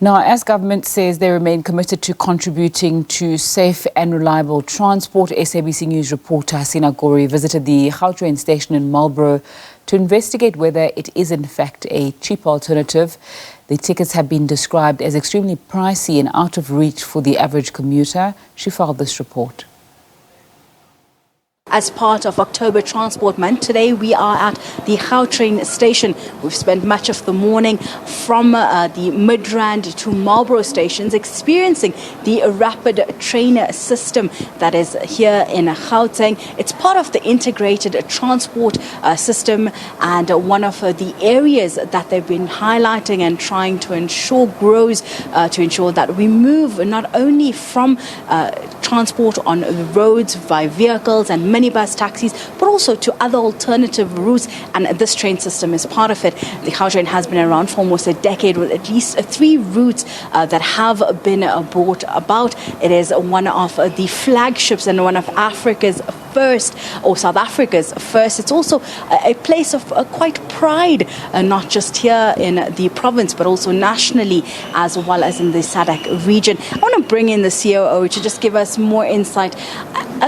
Now, as government says they remain committed to contributing to safe and reliable transport, SABC News reporter Hasina Gori visited the Gautrain station in Malboro to investigate whether it is in fact a cheap alternative. The tickets have been described as extremely pricey and out of reach for the average commuter. She filed this report. As part of October Transport Month, today we are at the Gautrain station. We've spent much of the morning from the Midrand to Malboro stations experiencing the rapid train system that is here in Gauteng. It's part of the integrated transport system, and one of the areas that they've been highlighting and trying to ensure grows to ensure that we move not only from transport on the roads by vehicles and minibus taxis, but also to other alternative routes, and this train system is part of it. The Gautrain has been around for almost a decade with at least 3 routes that have been brought about. It is one of the flagships and one of Africa's first, or South Africa's first. It's also a place of quite pride, not just here in the province, but also nationally, as well as in the SADC region. I want to bring in the COO to just give us more insight.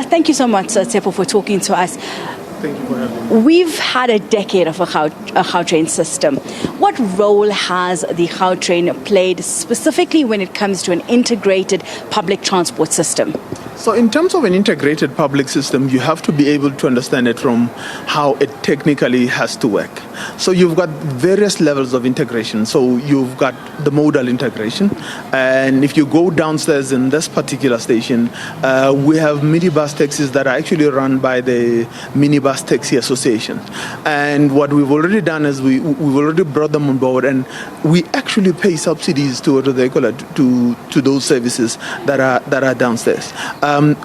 Thank you so much, Tsepo, for talking to us. Thank you for having me. We've had a decade of a Gautrain system. What role has the Gautrain played specifically when it comes to an integrated public transport system? So in terms of an integrated public system, you have to be able to understand it from how it technically has to work. So you've got various levels of integration. So you've got the modal integration. And if you go downstairs in this particular station, we have minibus taxis that are actually run by the Minibus Taxi Association. And what we've already done is we've already brought them on board, and we actually pay subsidies to those services that are downstairs.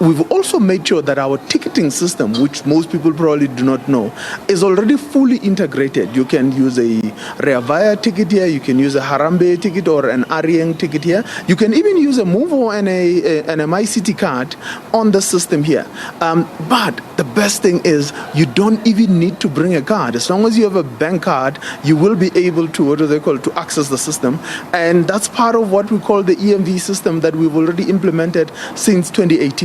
We've also made sure that our ticketing system, which most people probably do not know, is already fully integrated. You can use a Reavaya ticket here, you can use a Harambe ticket or an Arieng ticket here. You can even use a Movo and a MyCity card on the system here. But the best thing is you don't even need to bring a card. As long as you have a bank card, you will be able to access the system. And that's part of what we call the EMV system that we've already implemented since 2018.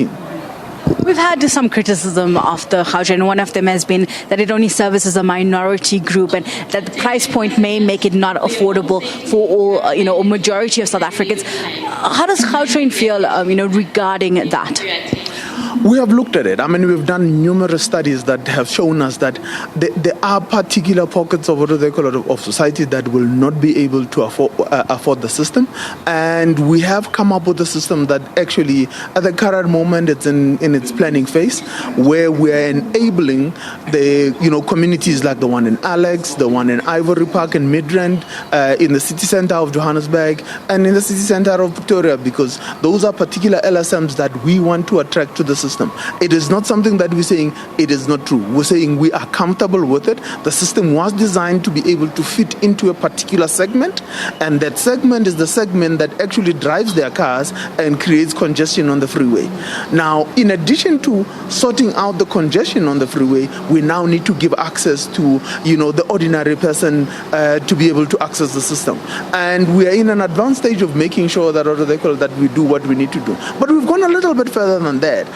We've had some criticism of the Gautrain. One of them has been that it only services a minority group, and that the price point may make it not affordable for all, a majority of South Africans. How does Gautrain feel, regarding that? We have looked at it. I mean, we've done numerous studies that have shown us that there are particular pockets of society that will not be able to afford the system. And we have come up with a system that actually, at the current moment, it's in its planning phase, where we're enabling the communities like the one in Alex, the one in Ivory Park and Midrand, in the city center of Johannesburg, and in the city center of Pretoria, because those are particular LSMs that we want to attract to the system. It is not something that we're saying it is not true. We're saying we are comfortable with it. The system was designed to be able to fit into a particular segment, and that segment is the segment that actually drives their cars and creates congestion on the freeway. Now, in addition to sorting out the congestion on the freeway, we now need to give access to the ordinary person to be able to access the system. And we are in an advanced stage of making sure that we do what we need to do. But we've gone a little bit further than that.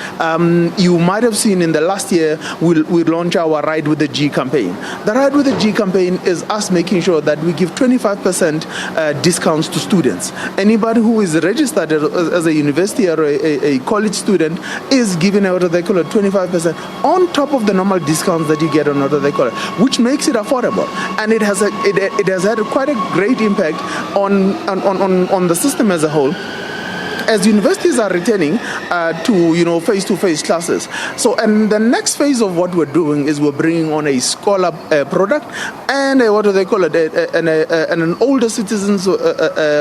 You might have seen in the last year, we launched our Ride with the G campaign. The Ride with the G campaign is us making sure that we give 25% discounts to students. Anybody who is registered as a university or a college student is given 25% on top of the normal discounts that you get on which makes it affordable. And it has had quite a great impact on the system as a whole, as universities are returning to face-to-face classes. So, and the next phase of what we're doing is we're bringing on a scholar product and an older citizens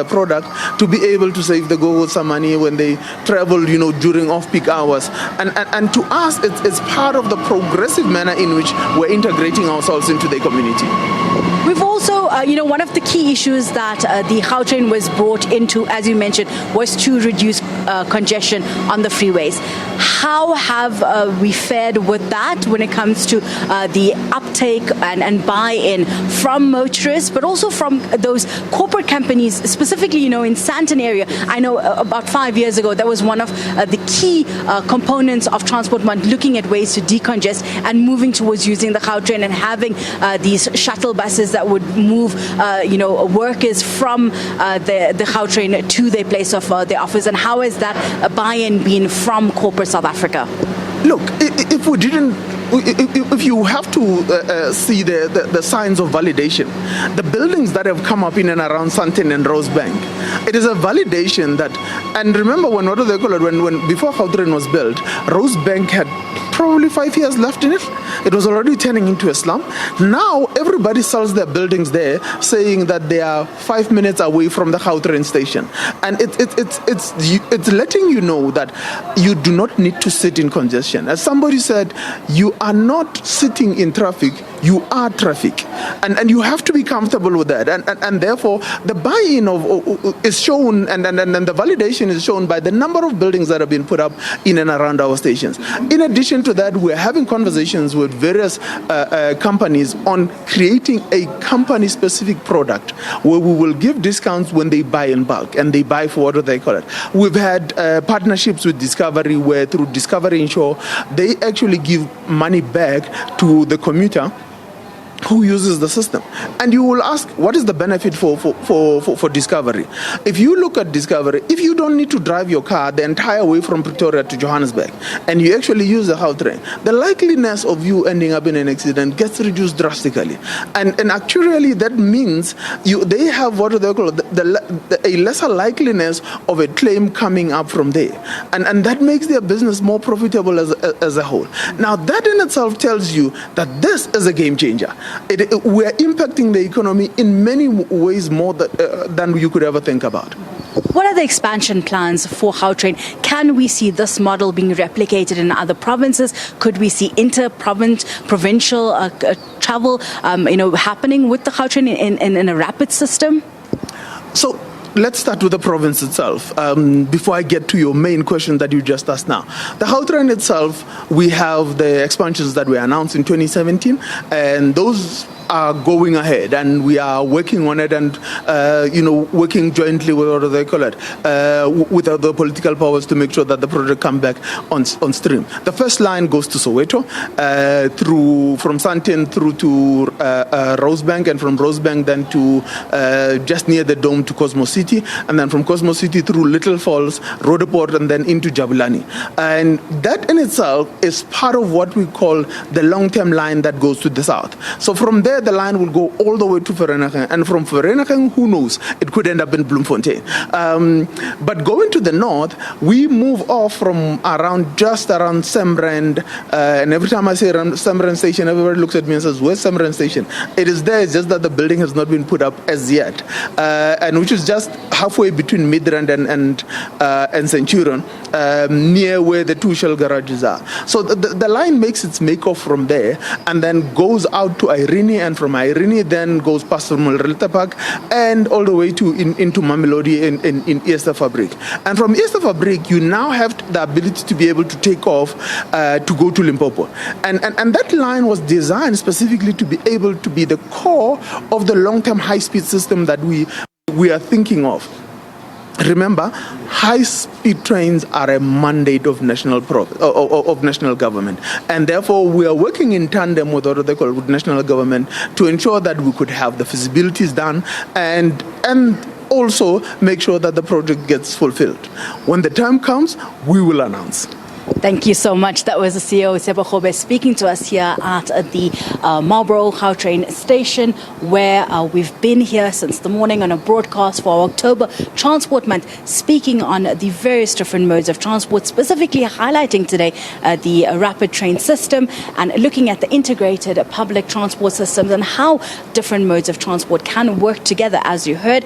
product to be able to save the go some money when they travel during off-peak hours. And to us, it's part of the progressive manner in which we're integrating ourselves into the community. We've also, one of the key issues that the Gautrain was brought into, as you mentioned, was to reduce congestion on the freeways. How have we fared with that when it comes to the uptake and buy-in from motorists, but also from those corporate companies, specifically, in Sandton area? I know about 5 years ago, that was one of the key components of Transport Month, looking at ways to decongest and moving towards using the Gautrain and having these shuttle buses that would move, workers from the Gautrain to their place of their office. And how has that buy-in been from corporate South Africa? Look, if we didn't, if you have to see the signs of validation, the buildings that have come up in and around Sandton and Rosebank, it is a validation that, and remember when before Gautrain was built, Rosebank had probably 5 years left in it. It was already turning into a slum. Now everybody sells their buildings there, saying that they are 5 minutes away from the Gautrain station, and it's letting you know that you do not need to sit in congestion. As somebody said, you are not sitting in traffic, you are traffic, and you have to be comfortable with that, and therefore the buy-in is shown, and the validation is shown by the number of buildings that have been put up in and around our stations. In addition to that, we're having conversations with various companies on creating a company-specific product where we will give discounts when they buy in bulk, and they buy for what do they call it. We've had partnerships with Discovery, where through Discovery Insure, they actually give money back to the commuter who uses the system. And you will ask, what is the benefit for Discovery? If you look at Discovery, if you don't need to drive your car the entire way from Pretoria to Johannesburg, and you actually use the Gautrain, the likeliness of you ending up in an accident gets reduced drastically. And actually that means they have what they call a lesser likeliness of a claim coming up from there. And that makes their business more profitable as a whole. Now that in itself tells you that this is a game changer. We are impacting the economy in many ways more than you could ever think about. What are the expansion plans for Gautrain? Can we see this model being replicated in other provinces? Could we see provincial travel, happening with the Gautrain in a rapid system? So let's start with the province itself, before I get to your main question that you just asked now. The Gautrain itself, we have the expansions that were announced in 2017, and those are going ahead, and we are working on it, and working jointly with what they call it, with other political powers to make sure that the project come back on stream. The first line goes to Soweto, from Sandton through to Rosebank, and from Rosebank then to just near the Dome to Cosmos City, and then from Cosmos City through Little Falls, Rhodoport, and then into Jabulani. And that in itself is part of what we call the long-term line that goes to the south. So from there, the line will go all the way to Vereeniging, and from Vereeniging, who knows, it could end up in Bloemfontein. But going to the north, we move off from just around Sembrand, and every time I say Sembrand Station, everybody looks at me and says, where's Sembrand Station? It is there, it's just that the building has not been put up as yet, and which is just halfway between Midrand and Centurion, near where the two shell garages are. So the line makes its make-off from there, and then goes out to Irene, and from Irene then goes past Mulrelta Park and all the way into Mamelodi in Easter Fabric. And from Easter Fabric, you now have the ability to be able to take off to go to Limpopo. And that line was designed specifically to be able to be the core of the long-term high-speed system that we are thinking of. Remember, high-speed trains are a mandate of national government, and therefore we are working in tandem with what they call with national government to ensure that we could have the feasibilities done and also make sure that the project gets fulfilled. When the time comes, we will announce. Thank you so much. That was the CEO, Sebogobe, speaking to us here at the Malboro Gautrain station, where we've been here since the morning on a broadcast for October Transport Month, speaking on the various different modes of transport, specifically highlighting today the rapid train system and looking at the integrated public transport systems and how different modes of transport can work together, as you heard.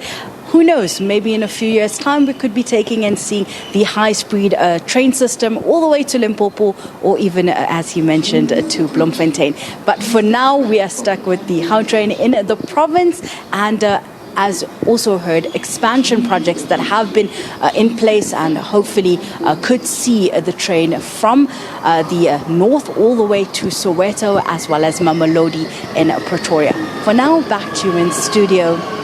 Who knows, maybe in a few years' time we could be taking and seeing the high-speed train system all the way to Limpopo, or even, as he mentioned, to Bloemfontein. But for now, we are stuck with the Gautrain in the province, and as also heard, expansion projects that have been in place and hopefully could see the train from the north all the way to Soweto as well as Mamelodi in Pretoria. For now, back to you in studio.